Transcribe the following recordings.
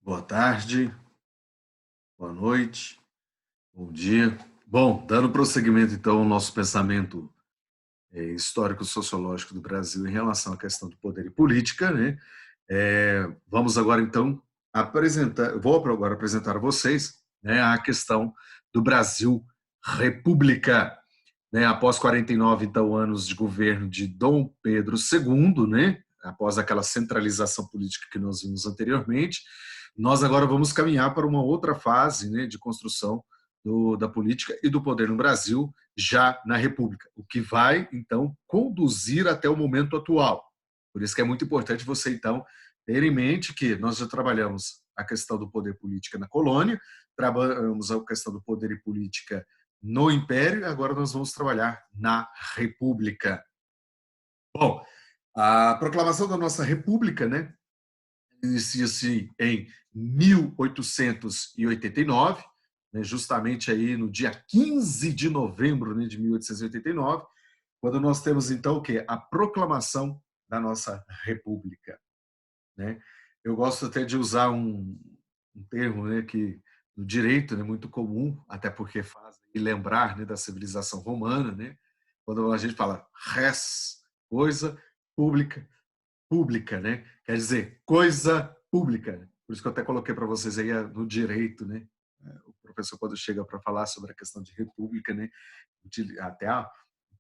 Boa tarde, boa noite, bom dia. Bom, dando prosseguimento então ao nosso pensamento histórico-sociológico do Brasil em relação à questão do poder e política, né? Vamos agora então vou agora apresentar a vocês, né, a questão do Brasil República, né? Após 49 então anos de governo de Dom Pedro II, né? Após aquela centralização política que nós vimos anteriormente, nós agora vamos caminhar para uma outra fase, né, de construção da política e do poder no Brasil, já na República, o que vai, então, conduzir até o momento atual. Por isso que é muito importante você, então, ter em mente que nós já trabalhamos a questão do poder política na colônia, trabalhamos a questão do poder e política no Império, e agora nós vamos trabalhar na República. Bom, a proclamação da nossa República, né, inicia-se em 1889, né, justamente aí no dia 15 de novembro, né, de 1889, quando nós temos então o quê? A proclamação da nossa República, né? Eu gosto até de usar um termo, né, que no direito é, né, muito comum, até porque faz lembrar, né, da civilização romana, né? Quando a gente fala res, coisa pública, pública, né? Quer dizer, coisa pública. Por isso que eu até coloquei para vocês aí no direito, né? O professor, quando chega para falar sobre a questão de república, né? Até o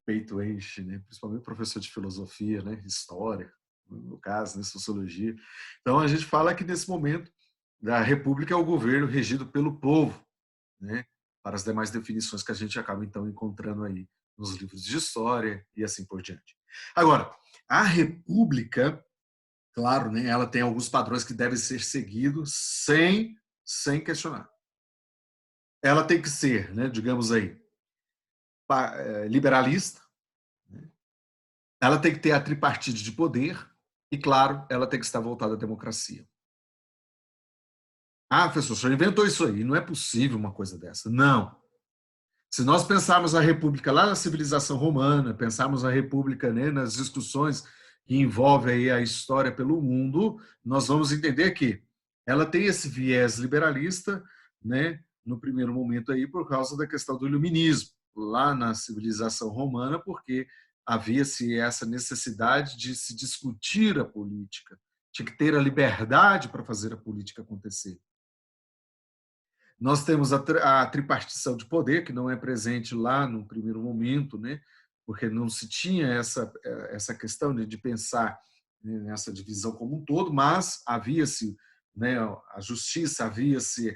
peito enche, né? Principalmente o professor de filosofia, né? História, no caso, né? Sociologia. Então, a gente fala que nesse momento da república é o governo regido pelo povo, né? Para as demais definições que a gente acaba, então, encontrando aí nos livros de história e assim por diante. Agora, a república, claro, né, ela tem alguns padrões que devem ser seguidos sem questionar. Ela tem que ser, né, digamos aí, liberalista, né? Ela tem que ter a tripartite de poder e, claro, ela tem que estar voltada à democracia. Ah, professor, o senhor inventou isso aí. Não é possível uma coisa dessa. Não. Se nós pensarmos a República lá na civilização romana, pensarmos a República, né, nas discussões que envolvem aí a história pelo mundo, nós vamos entender que ela tem esse viés liberalista, né, no primeiro momento aí por causa da questão do iluminismo lá na civilização romana, porque havia-se essa necessidade de se discutir a política, tinha que ter a liberdade para fazer a política acontecer. Nós temos a tripartição de poder, que não é presente lá no primeiro momento, né? Porque não se tinha essa questão de pensar, né, nessa divisão como um todo, mas havia-se, né, a justiça, havia-se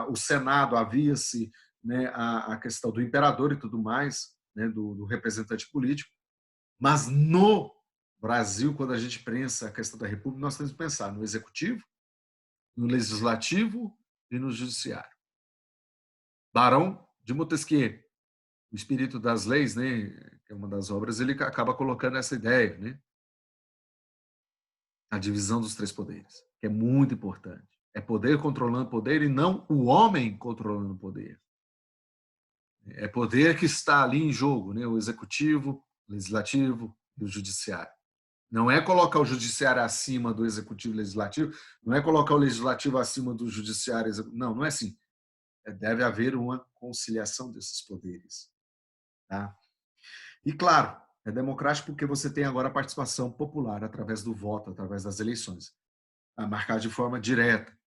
o Senado, havia-se, né, a questão do imperador e tudo mais, né, do representante político. Mas no Brasil, quando a gente pensa a questão da República, nós temos que pensar no executivo, no legislativo e no judiciário. Barão de Montesquieu, o Espírito das Leis, né, que é uma das obras, ele acaba colocando essa ideia, né, a divisão dos três poderes, que é muito importante. É poder controlando poder e não o homem controlando o poder. É poder que está ali em jogo, né, o executivo, o legislativo e o judiciário. Não é colocar o judiciário acima do executivo e legislativo, não é colocar o legislativo acima do judiciário. Não, não é assim. Deve haver uma conciliação desses poderes. Tá? E, claro, é democrático porque você tem agora a participação popular através do voto, através das eleições, marcada de forma direta.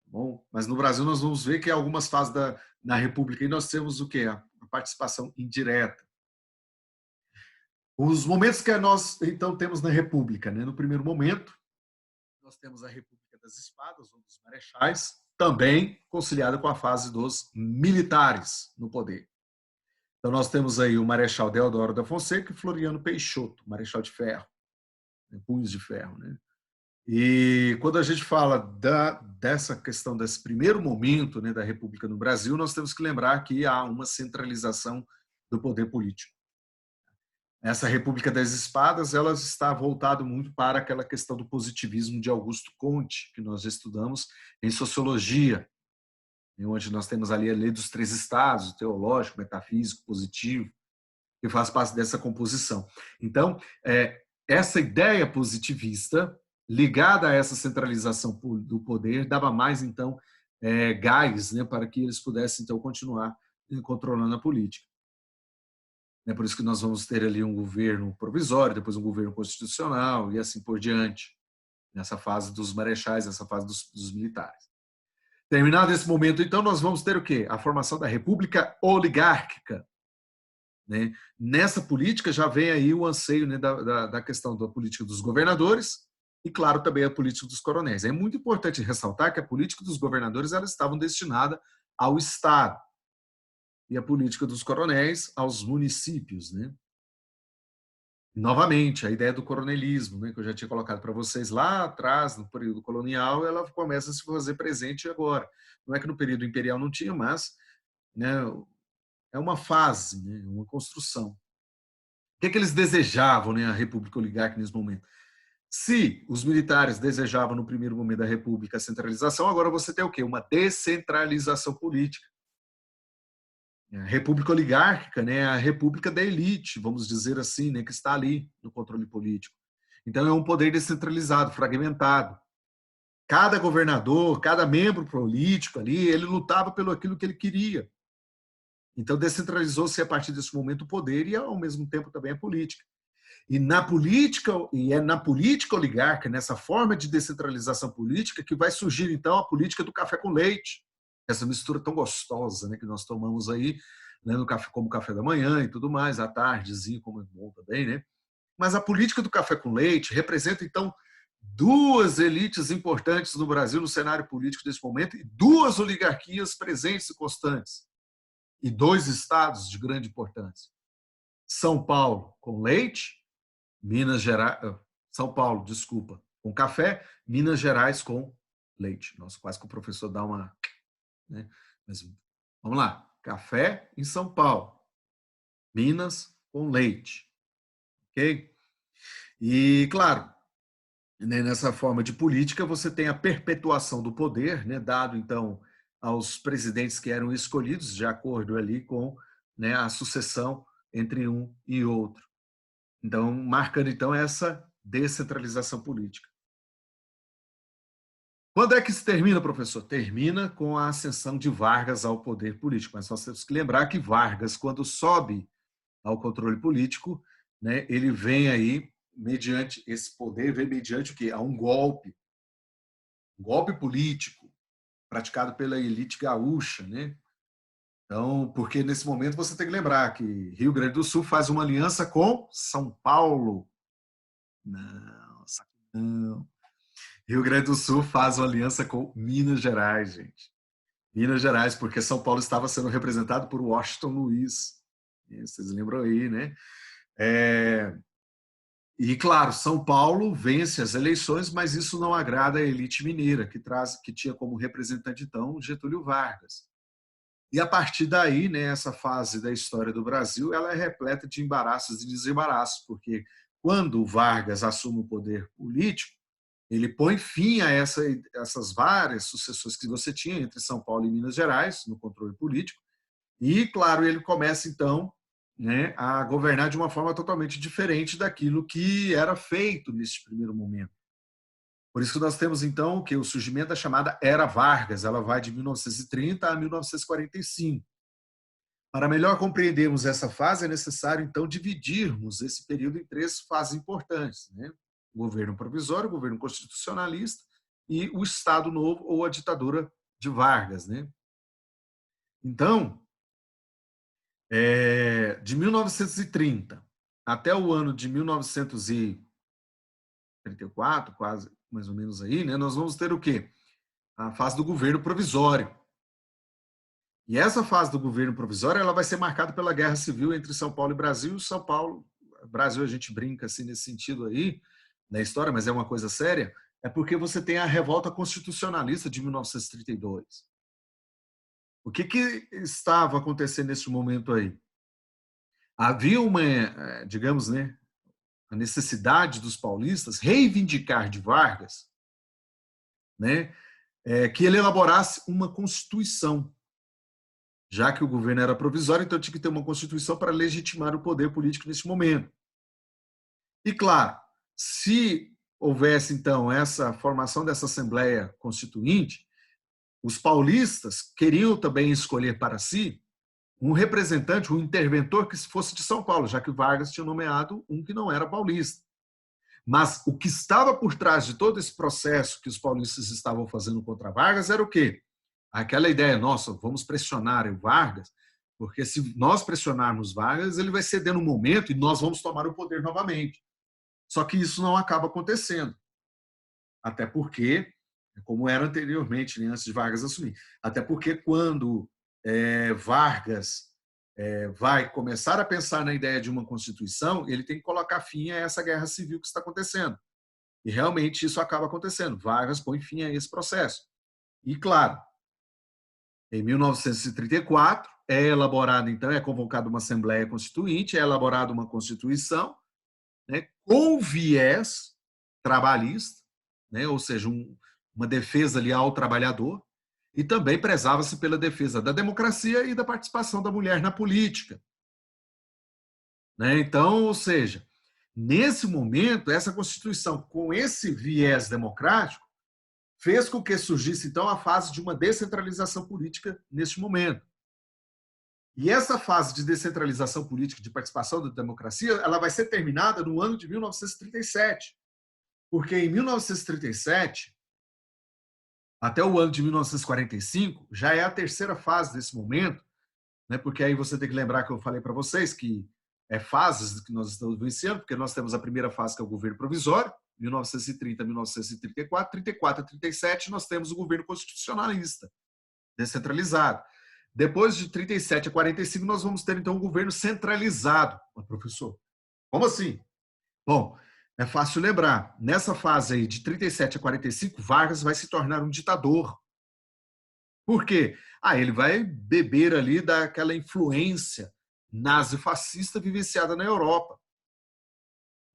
Bom, mas no Brasil nós vamos ver que em algumas fases na República e nós temos o quê? A participação indireta. Os momentos que nós, então, temos na República, né? No primeiro momento, nós temos a República das Espadas, ou dos Marechais, também conciliada com a fase dos militares no poder. Então, nós temos aí o Marechal Deodoro da Fonseca e Floriano Peixoto, Marechal de Ferro, né, punhos de ferro. Né? E quando a gente fala dessa questão, desse primeiro momento, né, da República no Brasil, nós temos que lembrar que há uma centralização do poder político. Essa República das Espadas, ela está voltada muito para aquela questão do positivismo de Augusto Comte, que nós já estudamos em sociologia, onde nós temos ali a lei dos três estados, teológico, metafísico, positivo, que faz parte dessa composição. Então, essa ideia positivista, ligada a essa centralização do poder, dava mais, então, gás, né, para que eles pudessem, então, continuar controlando a política. É por isso que nós vamos ter ali um governo provisório, depois um governo constitucional e assim por diante, nessa fase dos marechais, nessa fase dos militares. Terminado esse momento, então, nós vamos ter o quê? A formação da República Oligárquica. Né? Nessa política já vem aí o anseio, né, da questão da política dos governadores e, claro, também a política dos coronéis. É muito importante ressaltar que a política dos governadores elas estavam destinada ao Estado e a política dos coronéis aos municípios. Né? Novamente, a ideia do coronelismo, né, que eu já tinha colocado para vocês lá atrás, no período colonial, ela começa a se fazer presente agora. Não é que no período imperial não tinha, mas, né, é uma fase, né, uma construção. O que eles desejavam, né, a República Oligárquica nesse momento? Se os militares desejavam, no primeiro momento da República, a centralização, agora você tem o quê? Uma descentralização política. A República Oligárquica, né, é a república da elite, vamos dizer assim, né, que está ali no controle político. Então, é um poder descentralizado, fragmentado. Cada governador, cada membro político ali, ele lutava pelo aquilo que ele queria. Então, descentralizou-se a partir desse momento o poder e, ao mesmo tempo, também a política. E é na política oligárquica, nessa forma de descentralização política, que vai surgir, então, a política do café com leite. Essa mistura tão gostosa, né, que nós tomamos aí, né, no café, como café da manhã e tudo mais, à tardezinho, como é bom também, né? Mas a política do café com leite representa, então, duas elites importantes no Brasil, no cenário político desse momento, e duas oligarquias presentes e constantes, e dois estados de grande importância. São Paulo com leite, Minas Gerais, São Paulo, desculpa, com café, Minas Gerais com leite. Nossa, quase que o professor dá uma... Né? Mas, vamos lá, café em São Paulo, Minas com leite, ok? E, claro, né, nessa forma de política, você tem a perpetuação do poder, né, dado, então, aos presidentes que eram escolhidos, de acordo ali com, né, a sucessão entre um e outro. Então, marcando, então, essa descentralização política. Quando é que se termina, professor? Termina com a ascensão de Vargas ao poder político. Mas nós temos que lembrar que Vargas, quando sobe ao controle político, né, ele vem aí, mediante esse poder, vem mediante o quê? A um golpe político praticado pela elite gaúcha, né? Então, porque nesse momento você tem que lembrar que Rio Grande do Sul faz uma aliança com São Paulo. Não, não. Rio Grande do Sul faz uma aliança com Minas Gerais, gente. Minas Gerais, porque São Paulo estava sendo representado por Washington Luiz. Vocês lembram aí, né? E, claro, São Paulo vence as eleições, mas isso não agrada a elite mineira, que tinha como representante, então, Getúlio Vargas. E, a partir daí, né, essa fase da história do Brasil ela é repleta de embaraços e desembaraços, porque quando o Vargas assume o poder político, ele põe fim a essas várias sucessões que você tinha entre São Paulo e Minas Gerais, no controle político, e, claro, ele começa, então, né, a governar de uma forma totalmente diferente daquilo que era feito nesse primeiro momento. Por isso que nós temos, então, que o surgimento da chamada Era Vargas, ela vai de 1930 a 1945. Para melhor compreendermos essa fase, é necessário, então, dividirmos esse período em três fases importantes, né? O governo provisório, o governo constitucionalista e o Estado Novo ou a ditadura de Vargas, né? Então, de 1930 até o ano de 1934, quase mais ou menos aí, né, nós vamos ter o quê? A fase do governo provisório. E essa fase do governo provisório ela vai ser marcada pela guerra civil entre São Paulo e Brasil. São Paulo, Brasil a gente brinca assim nesse sentido aí na história, mas é uma coisa séria. É porque você tem a revolta constitucionalista de 1932. O que estava acontecendo nesse momento aí? Havia uma, digamos, né, a necessidade dos paulistas reivindicar de Vargas, né, que ele elaborasse uma constituição, já que o governo era provisório, então tinha que ter uma constituição para legitimar o poder político nesse momento. E claro, se houvesse, então, essa formação dessa Assembleia Constituinte, os paulistas queriam também escolher para si um representante, um interventor que fosse de São Paulo, já que Vargas tinha nomeado um que não era paulista. Mas o que estava por trás de todo esse processo que os paulistas estavam fazendo contra Vargas era o quê? Aquela ideia, nossa, vamos pressionar o Vargas, porque se nós pressionarmos Vargas, ele vai ceder no momento e nós vamos tomar o poder novamente. Só que isso não acaba acontecendo. Até porque, como era anteriormente, né, antes de Vargas assumir, até porque quando Vargas vai começar a pensar na ideia de uma Constituição, ele tem que colocar fim a essa guerra civil que está acontecendo. E realmente isso acaba acontecendo. Vargas põe fim a esse processo. E, claro, em 1934, é elaborada, então, é convocada uma Assembleia Constituinte, é elaborada uma Constituição, né, com viés trabalhista, né, ou seja, uma defesa ali ao trabalhador, e também prezava-se pela defesa da democracia e da participação da mulher na política. Né? Então, ou seja, nesse momento, essa Constituição, com esse viés democrático, fez com que surgisse, então, a fase de uma descentralização política neste momento. E essa fase de descentralização política, de participação da democracia, ela vai ser terminada no ano de 1937. Porque em 1937, até o ano de 1945, já é a terceira fase desse momento, né? Porque aí você tem que lembrar que eu falei para vocês que é fases que nós estamos vivenciando, porque nós temos a primeira fase, que é o governo provisório, 1930 a 1934, 34 a 37, nós temos o governo constitucionalista, descentralizado. Depois de 37 a 45, nós vamos ter, então, um governo centralizado. Mas, professor, como assim? Bom, é fácil lembrar. Nessa fase aí, de 37 a 45, Vargas vai se tornar um ditador. Por quê? Ele vai beber ali daquela influência nazi-fascista vivenciada na Europa.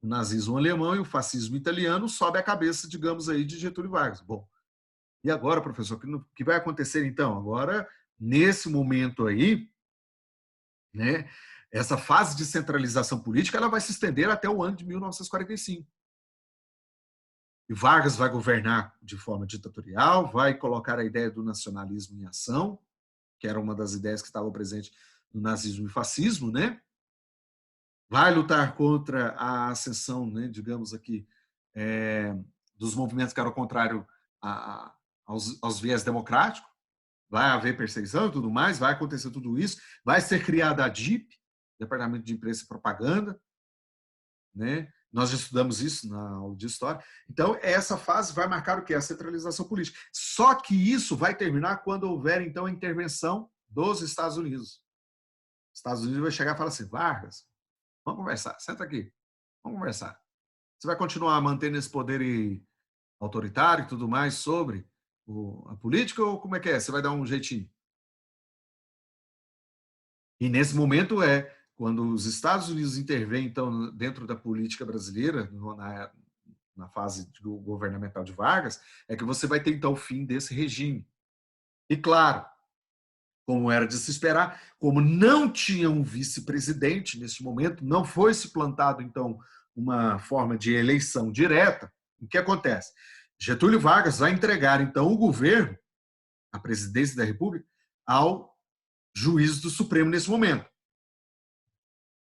O nazismo alemão e o fascismo italiano sobe a cabeça, digamos aí, de Getúlio Vargas. Bom, e agora, professor, o que vai acontecer então? Agora, nesse momento aí, né, essa fase de centralização política ela vai se estender até o ano de 1945. E Vargas vai governar de forma ditatorial, vai colocar a ideia do nacionalismo em ação, que era uma das ideias que estavam presentes no nazismo e fascismo, né? Vai lutar contra a ascensão, né, digamos aqui, dos movimentos que eram contrários aos viés democráticos, vai haver perseguição e tudo mais, vai acontecer tudo isso, vai ser criada a DIP, Departamento de Imprensa e Propaganda, né? Nós já estudamos isso na aula de história. Então, essa fase vai marcar o quê? A centralização política. Só que isso vai terminar quando houver, então, a intervenção dos Estados Unidos. Os Estados Unidos vai chegar e falar assim, Vargas, vamos conversar, senta aqui, vamos conversar. Você vai continuar mantendo esse poder autoritário e tudo mais sobre a política ou como é que é? Você vai dar um jeitinho? E nesse momento quando os Estados Unidos intervêm, então, dentro da política brasileira, na fase governamental de Vargas, é que você vai ter, então, o fim desse regime. E, claro, como era de se esperar, como não tinha um vice-presidente nesse momento, não foi se plantado, então, uma forma de eleição direta, o que acontece? Getúlio Vargas vai entregar, então, o governo, a presidência da República, ao juiz do Supremo nesse momento,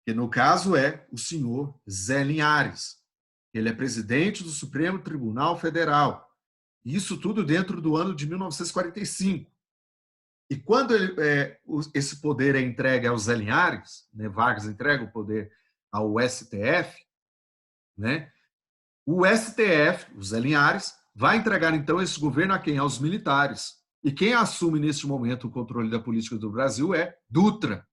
que no caso é o senhor Zé Linhares. Ele é presidente do Supremo Tribunal Federal. Isso tudo dentro do ano de 1945. E quando esse poder é entregue ao Zé Linhares, né, Vargas entrega o poder ao STF, né, o STF, o Zé Linhares, vai entregar então esse governo a quem? Aos militares. E quem assume neste momento o controle da política do Brasil é Dutra.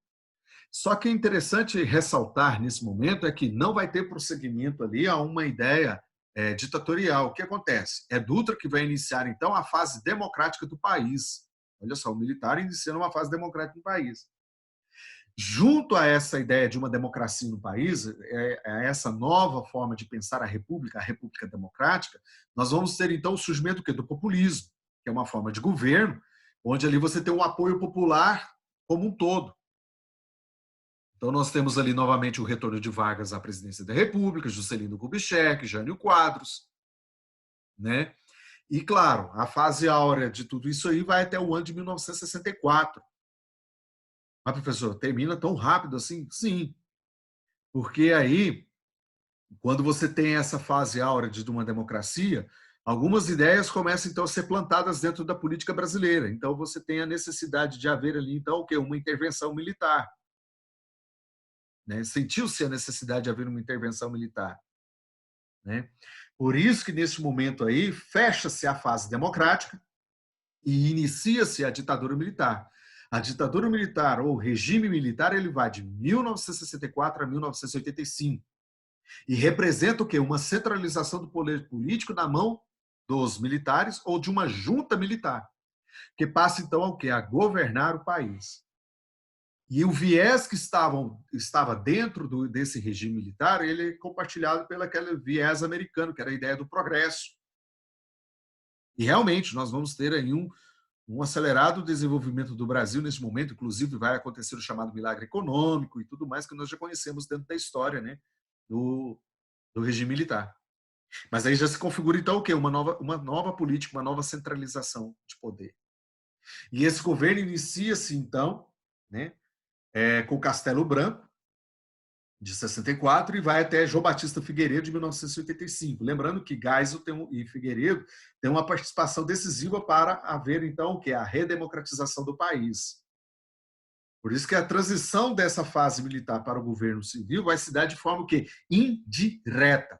Só que é interessante ressaltar nesse momento é que não vai ter prosseguimento ali a uma ideia ditatorial. O que acontece? É Dutra que vai iniciar, então, a fase democrática do país. Olha só, o militar iniciando uma fase democrática no país. Junto a essa ideia de uma democracia no país, a essa nova forma de pensar a república democrática, nós vamos ter, então, o surgimento do populismo, que é uma forma de governo, onde ali você tem um apoio popular como um todo. Então, nós temos ali novamente o retorno de Vargas à presidência da República, Juscelino Kubitschek, Jânio Quadros, né? E, claro, a fase áurea de tudo isso aí vai até o ano de 1964. Ah, professor, termina tão rápido assim? Sim, porque aí, quando você tem essa fase áurea de uma democracia, algumas ideias começam, então, a ser plantadas dentro da política brasileira. Então, você tem a necessidade de haver ali, então, o quê? Uma intervenção militar. Né? Sentiu-se a necessidade de haver uma intervenção militar. Né? Por isso que, nesse momento aí, fecha-se a fase democrática e inicia-se a ditadura militar. A ditadura militar, ou regime militar, ele vai de 1964 a 1985 e representa o quê? Uma centralização do poder político na mão dos militares ou de uma junta militar, que passa, então, ao quê? A governar o país. E o viés que estava dentro desse regime militar, ele é compartilhado pelo aquele viés americano, que era a ideia do progresso. E realmente nós vamos ter aí um acelerado desenvolvimento do Brasil nesse momento, inclusive vai acontecer o chamado milagre econômico e tudo mais que nós já conhecemos dentro da história, né, do regime militar. Mas aí já se configura então o quê? Uma nova política, uma nova centralização de poder. E esse governo inicia-se então, né, com o Castelo Branco, de 64, e vai até João Batista Figueiredo, de 1985. Lembrando que Geisel e Figueiredo têm uma participação decisiva para haver, então, o que é a redemocratização do país. Por isso que a transição dessa fase militar para o governo civil vai se dar de forma o quê? Indireta.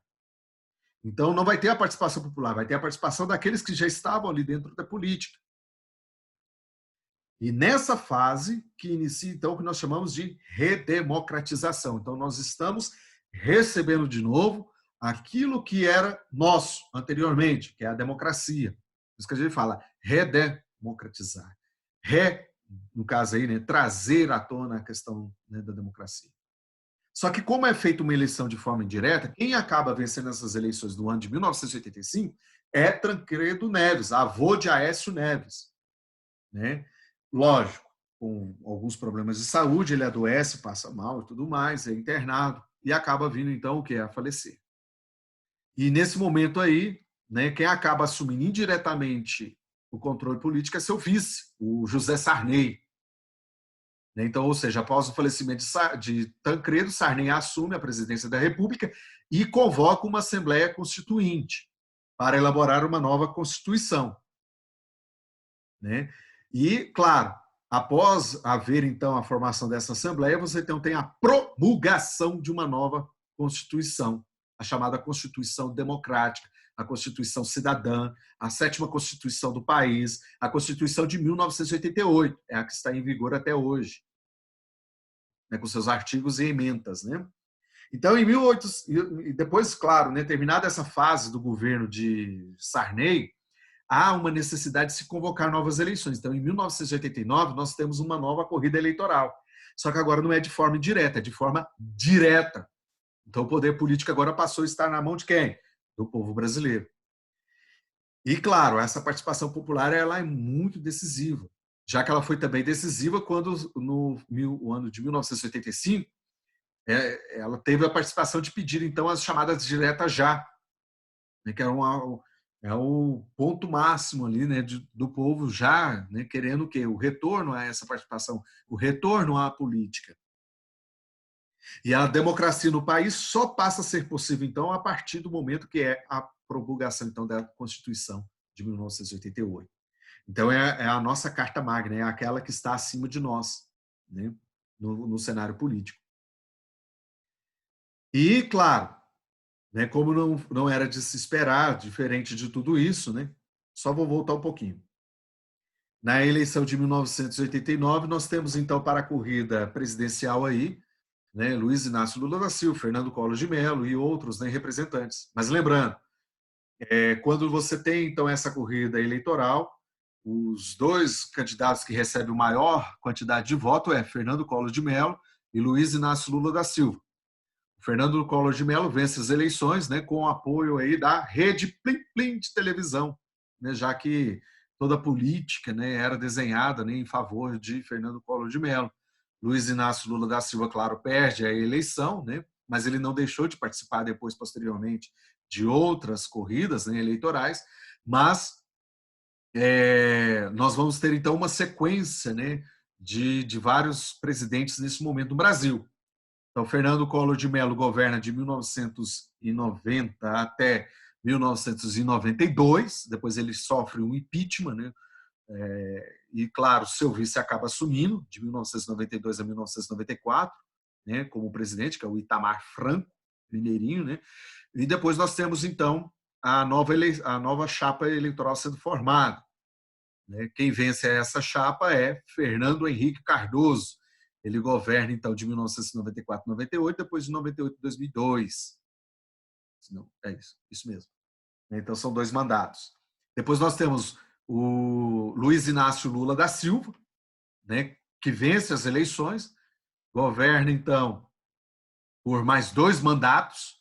Então, não vai ter a participação popular, vai ter a participação daqueles que já estavam ali dentro da política. E nessa fase que inicia, então, o que nós chamamos de redemocratização. Então, nós estamos recebendo de novo aquilo que era nosso anteriormente, que é a democracia. Por isso que a gente fala redemocratizar. No caso aí, né, trazer à tona a questão, né, da democracia. Só que como é feita uma eleição de forma indireta, quem acaba vencendo essas eleições do ano de 1985 é Tancredo Neves, avô de Aécio Neves, né? Lógico, com alguns problemas de saúde, ele adoece, passa mal e tudo mais, é internado e acaba vindo então o que é a falecer. E nesse momento aí, né, quem acaba assumindo indiretamente o controle político é seu vice, o José Sarney. Então, ou seja, após o falecimento de Tancredo, Sarney assume a presidência da República e convoca uma Assembleia Constituinte para elaborar uma nova Constituição. Né? E, claro, após haver, então, a formação dessa Assembleia, você então tem a promulgação de uma nova Constituição, a chamada Constituição Democrática, a Constituição Cidadã, a sétima Constituição do país, a Constituição de 1988, é a que está em vigor até hoje, né, com seus artigos e emendas. Né? Então, depois, claro, né, terminada essa fase do governo de Sarney, há uma necessidade de se convocar novas eleições. Então, em 1989, nós temos uma nova corrida eleitoral. Só que agora não é de forma indireta, é de forma direta. Então, o poder político agora passou a estar na mão de quem? Do povo brasileiro. E, claro, essa participação popular ela é muito decisiva, já que ela foi também decisiva quando, no ano de 1985, ela teve a participação de pedir, então, as chamadas diretas já, né, que era é o ponto máximo ali, né, do povo já, né, querendo o quê? O retorno a essa participação, o retorno à política. E a democracia no país só passa a ser possível, então, a partir do momento que é a promulgação, então, da Constituição de 1988. Então, é a nossa carta magna, é aquela que está acima de nós, né, no cenário político. E, claro, né, como não era de se esperar, diferente de tudo isso, né, só vou voltar um pouquinho. Na eleição de 1989, nós temos, então, para a corrida presidencial aí, né, Luiz Inácio Lula da Silva, Fernando Collor de Mello e outros, né, representantes. Mas lembrando, quando você tem, então, essa corrida eleitoral, os dois candidatos que recebem a maior quantidade de voto é Fernando Collor de Mello e Luiz Inácio Lula da Silva. O Fernando Collor de Mello vence as eleições, né, com o apoio aí da rede Plim Plim de televisão, né, já que toda a política, né, era desenhada, né, em favor de Fernando Collor de Mello. Luiz Inácio Lula da Silva, claro, perde a eleição, né, mas ele não deixou de participar depois, posteriormente, de outras corridas, né, eleitorais, mas nós vamos ter, então, uma sequência, né, de vários presidentes nesse momento no Brasil. Então, Fernando Collor de Mello governa de 1990 até 1992, depois ele sofre um impeachment, né? E, claro, seu vice acaba assumindo, de 1992 a 1994, né, como presidente, que é o Itamar Franco, mineirinho, né? E depois nós temos, então, a nova chapa eleitoral sendo formada. Né? Quem vence essa chapa é Fernando Henrique Cardoso. Ele governa, então, de 1994 a 98, depois de 98 a 2002. Não, é isso mesmo. Então, são 2 mandatos. Depois nós temos o Luiz Inácio Lula da Silva, né, que vence as eleições, governa, então, por mais 2 mandatos.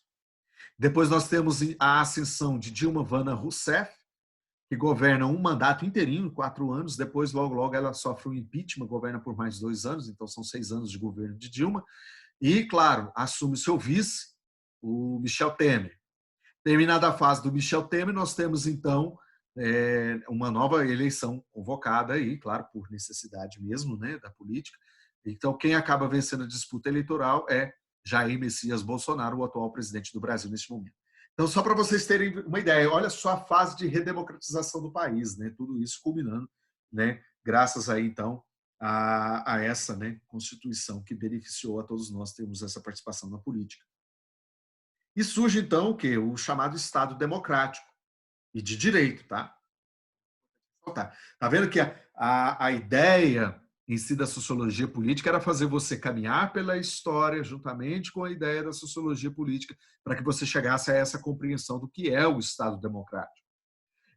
Depois nós temos a ascensão de Dilma Vana Rousseff, que governa um mandato inteirinho, 4 anos, depois, logo, ela sofre um impeachment, governa por mais 2 anos, então são 6 anos de governo de Dilma, e, claro, assume seu vice, o Michel Temer. Terminada a fase do Michel Temer, nós temos, então, uma nova eleição convocada, aí, claro, por necessidade mesmo, né, da política. Então, quem acaba vencendo a disputa eleitoral é Jair Messias Bolsonaro, o atual presidente do Brasil neste momento. Então, só para vocês terem uma ideia, olha só a fase de redemocratização do país, né? Tudo isso culminando, né? Graças aí, então, a essa, né, Constituição que beneficiou a todos nós termos essa participação na política. E surge, então, o quê? O chamado Estado Democrático e de Direito, tá? Tá vendo que a ideia em si da sociologia política era fazer você caminhar pela história juntamente com a ideia da sociologia política para que você chegasse a essa compreensão do que é o Estado democrático.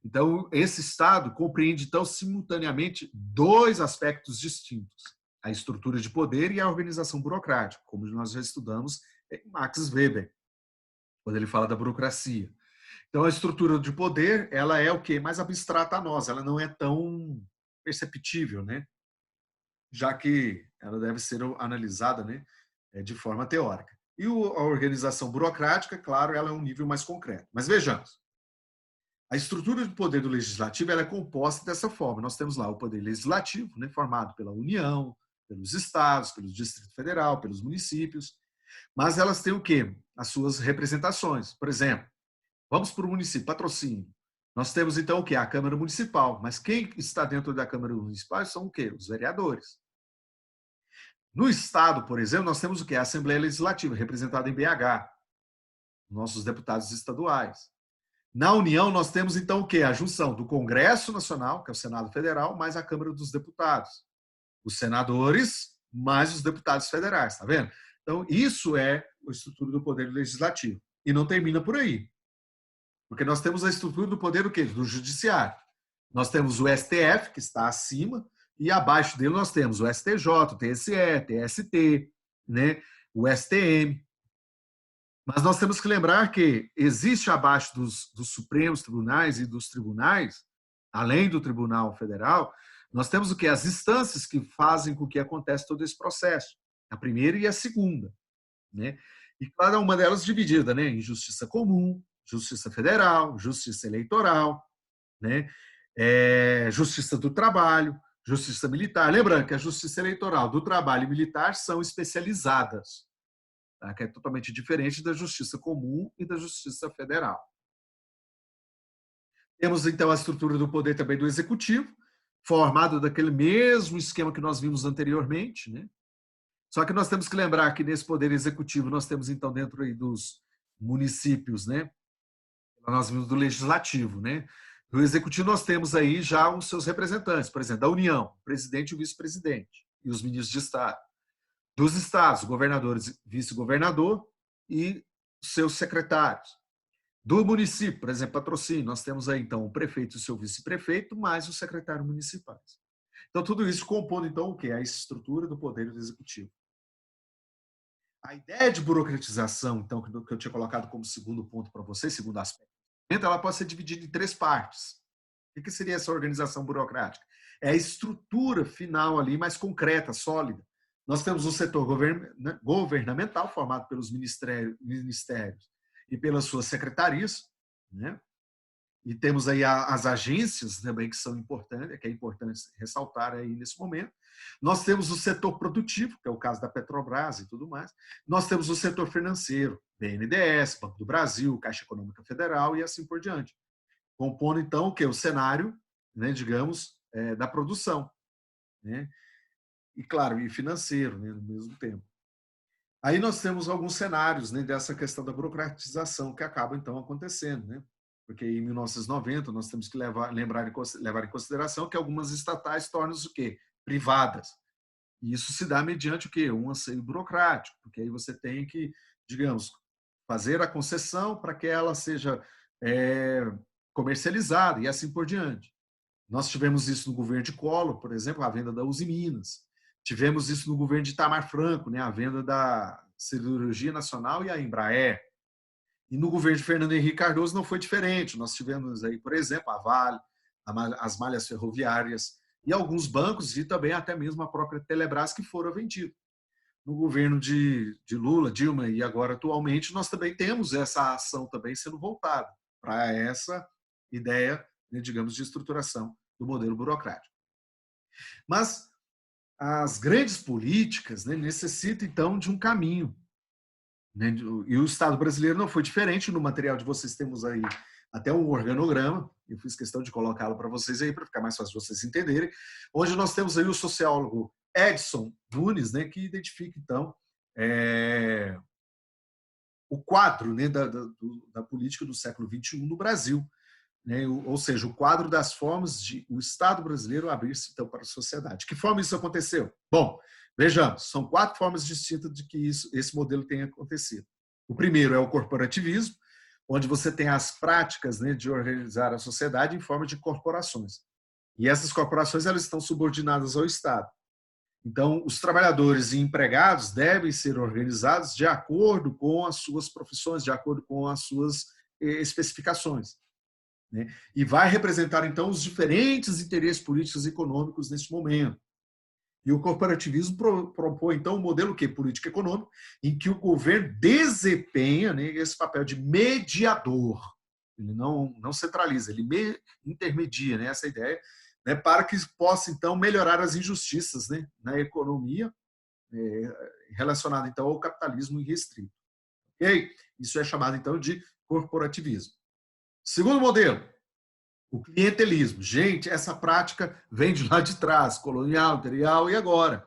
Então, esse Estado compreende, então, simultaneamente 2 aspectos distintos: a estrutura de poder e a organização burocrática, como nós já estudamos em Max Weber, quando ele fala da burocracia. Então, a estrutura de poder, ela é o quê? Mais abstrata a nós, ela não é tão perceptível, né? Já que ela deve ser analisada, né, de forma teórica. E a organização burocrática, claro, ela é um nível mais concreto. Mas vejamos, a estrutura de poder do legislativo ela é composta dessa forma. Nós temos lá o poder legislativo, né, formado pela União, pelos estados, pelo Distrito Federal, pelos municípios, mas elas têm o quê? As suas representações. Por exemplo, vamos para o município, patrocínio. Nós temos, então, o quê? A Câmara Municipal. Mas quem está dentro da Câmara Municipal são o quê? Os vereadores. No Estado, por exemplo, nós temos o quê? A Assembleia Legislativa, representada em BH, nossos deputados estaduais. Na União, nós temos, então, o quê? A junção do Congresso Nacional, que é o Senado Federal, mais a Câmara dos Deputados. Os senadores, mais os deputados federais, tá vendo? Então, isso é a estrutura do Poder Legislativo. E não termina por aí. Porque nós temos a estrutura do poder do quê? Do judiciário. Nós temos o STF, que está acima, e abaixo dele nós temos o STJ, o TSE, TST, né? O STM. Mas nós temos que lembrar que existe abaixo dos Supremos Tribunais e dos tribunais, além do Tribunal Federal, nós temos o que? As instâncias que fazem com que aconteça todo esse processo. A primeira e a segunda. Né? E cada uma delas dividida, né, em justiça comum, justiça federal, justiça eleitoral, né, justiça do trabalho, justiça militar. Lembrando que a justiça eleitoral, do trabalho e militar são especializadas, tá? Que é totalmente diferente da justiça comum e da justiça federal. Temos, então, a estrutura do poder também do executivo, formado daquele mesmo esquema que nós vimos anteriormente, né? Só que nós temos que lembrar que nesse poder executivo nós temos, então, dentro aí dos municípios, né? Nós vimos do legislativo, né? No executivo nós temos aí já os seus representantes, por exemplo, da União, o presidente e o vice-presidente, e os ministros de Estado. Dos estados, governadores, vice-governador e seus secretários. Do município, por exemplo, patrocínio, nós temos aí, então, o prefeito e o seu vice-prefeito, mais os secretários municipais. Então, tudo isso compondo, então, o quê? A estrutura do poder do executivo. A ideia de burocratização, então, que eu tinha colocado como segundo ponto para vocês, segundo aspecto, ela pode ser dividida em 3 partes. O que seria essa organização burocrática? É a estrutura final ali, mais concreta, sólida. Nós temos o setor governamental, formado pelos ministérios e pelas suas secretarias, né? E temos aí as agências também que são importantes, que é importante ressaltar aí nesse momento. Nós temos o setor produtivo, que é o caso da Petrobras e tudo mais. Nós temos o setor financeiro, BNDES, Banco do Brasil, Caixa Econômica Federal e assim por diante. Compondo, então, o que? O cenário, né, digamos, da produção. Né? E, claro, e financeiro, né, no mesmo tempo. Aí nós temos alguns cenários, né, dessa questão da burocratização que acaba, então, acontecendo. Né? Porque em 1990 nós temos que levar em consideração que algumas estatais tornam-se o quê? Privadas. E isso se dá mediante o quê? Um anseio burocrático, porque aí você tem que, digamos, fazer a concessão para que ela seja comercializada e assim por diante. Nós tivemos isso no governo de Collor, por exemplo, a venda da Uzi Minas. Tivemos isso no governo de Itamar Franco, né, a venda da Siderurgia Nacional e a Embraer. E no governo de Fernando Henrique Cardoso não foi diferente. Nós tivemos aí, por exemplo, a Vale, as malhas ferroviárias e alguns bancos e também até mesmo a própria Telebrás que foram vendidos. No governo de Lula, Dilma e agora atualmente, nós também temos essa ação também sendo voltada para essa ideia, né, digamos, de estruturação do modelo burocrático. Mas as grandes políticas, né, necessitam, então, de um caminho. Né, e o Estado brasileiro não foi diferente. No material de vocês temos aí até um organograma, eu fiz questão de colocá-lo para vocês aí, para ficar mais fácil de vocês entenderem, onde nós temos aí o sociólogo Edson Nunes, né, que identifica, então, o quadro, né, da política do século XXI no Brasil. Né, ou seja, o quadro das formas de o Estado brasileiro abrir-se então para a sociedade. Que forma isso aconteceu? Bom, vejamos, são 4 formas distintas de que esse modelo tenha acontecido. O primeiro é o corporativismo, onde você tem as práticas, né, de organizar a sociedade em forma de corporações. E essas corporações elas estão subordinadas ao Estado. Então, os trabalhadores e empregados devem ser organizados de acordo com as suas profissões, de acordo com as suas especificações. Né? E vai representar, então, os diferentes interesses políticos e econômicos nesse momento. E o corporativismo propõe, então, um modelo político econômico, em que o governo desempenha, né, esse papel de mediador. Ele não centraliza, ele intermedia, né, essa ideia, né, para que possa, então, melhorar as injustiças, né, na economia, relacionada, então, ao capitalismo irrestrito. Okay? Isso é chamado, então, de corporativismo. Segundo modelo, o clientelismo. Gente, essa prática vem de lá de trás, colonial, imperial e agora.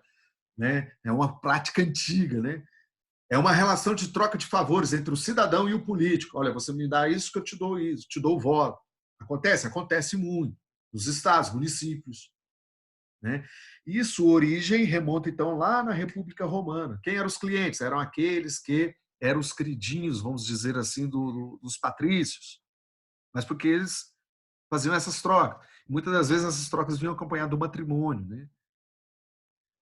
Né? É uma prática antiga. Né? É uma relação de troca de favores entre o cidadão e o político. Olha, você me dá isso que eu te dou isso, te dou o voto. Acontece? Acontece muito. Nos estados, municípios. Né? Isso, origem, remonta então lá na República Romana. Quem eram os clientes? Eram aqueles que eram os queridinhos, vamos dizer assim, dos patrícios. Mas porque eles faziam essas trocas. Muitas das vezes essas trocas vinham acompanhadas do matrimônio. Né?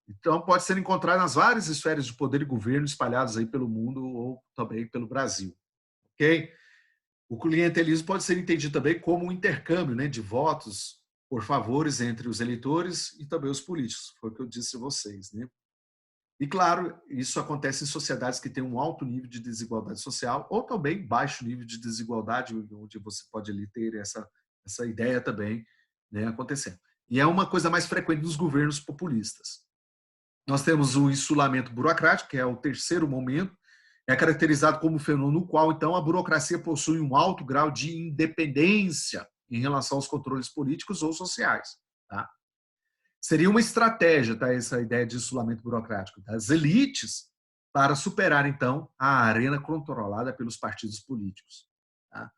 Então, pode ser encontrado nas várias esferas de poder e governo espalhadas aí pelo mundo ou também pelo Brasil. Okay? O clientelismo pode ser entendido também como um intercâmbio, né, de votos por favores entre os eleitores e também os políticos, foi o que eu disse a vocês. Né? E, claro, isso acontece em sociedades que têm um alto nível de desigualdade social ou também baixo nível de desigualdade, onde você pode ali ter essa ideia também, né, acontecendo. E é uma coisa mais frequente nos governos populistas. Nós temos o insulamento burocrático, que é o terceiro momento, é caracterizado como um fenômeno no qual, então, a burocracia possui um alto grau de independência em relação aos controles políticos ou sociais. Tá? Seria uma estratégia, tá, essa ideia de insulamento burocrático das elites para superar, então, a arena controlada pelos partidos políticos. Tá?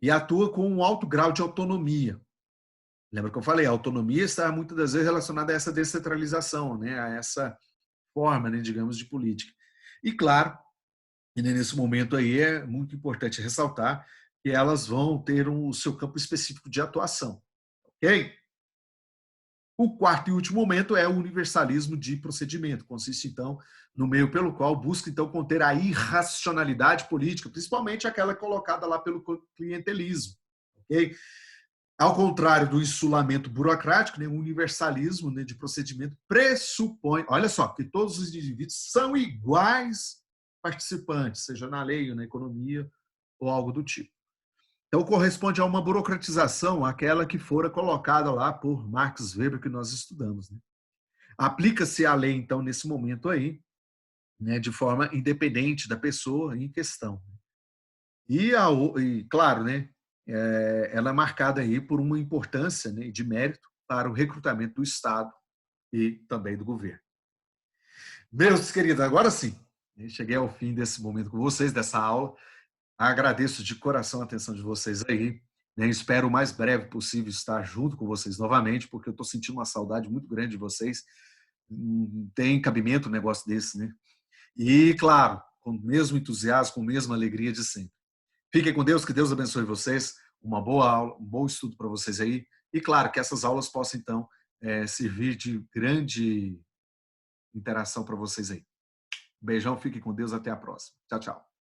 E atua com um alto grau de autonomia. Lembra que eu falei? A autonomia está muitas das vezes relacionada a essa descentralização, né? A essa forma, né, digamos, de política. E, claro, e nesse momento aí é muito importante ressaltar que elas vão ter o seu campo específico de atuação. Ok? O quarto e último momento é o universalismo de procedimento. Consiste, então, no meio pelo qual busca, então, conter a irracionalidade política, principalmente aquela colocada lá pelo clientelismo. Ok? Ao contrário do insulamento burocrático, né, o universalismo, né, de procedimento pressupõe, olha só, que todos os indivíduos são iguais participantes, seja na lei ou na economia ou algo do tipo. Então, corresponde a uma burocratização, aquela que fora colocada lá por Max Weber, que nós estudamos. Né? Aplica-se a lei, então, nesse momento aí, né, de forma independente da pessoa em questão. E claro, né, ela é marcada aí por uma importância, né, de mérito para o recrutamento do Estado e também do governo. Meus queridos, agora sim, cheguei ao fim desse momento com vocês, dessa aula. Agradeço de coração a atenção de vocês aí. Né? Espero o mais breve possível estar junto com vocês novamente, porque eu estou sentindo uma saudade muito grande de vocês. Não tem cabimento um negócio desse, né? E, claro, com o mesmo entusiasmo, com a mesma alegria de sempre. Fiquem com Deus, que Deus abençoe vocês. Uma boa aula, um bom estudo para vocês aí. E, claro, que essas aulas possam, então, servir de grande interação para vocês aí. Um beijão, fiquem com Deus, até a próxima. Tchau, tchau.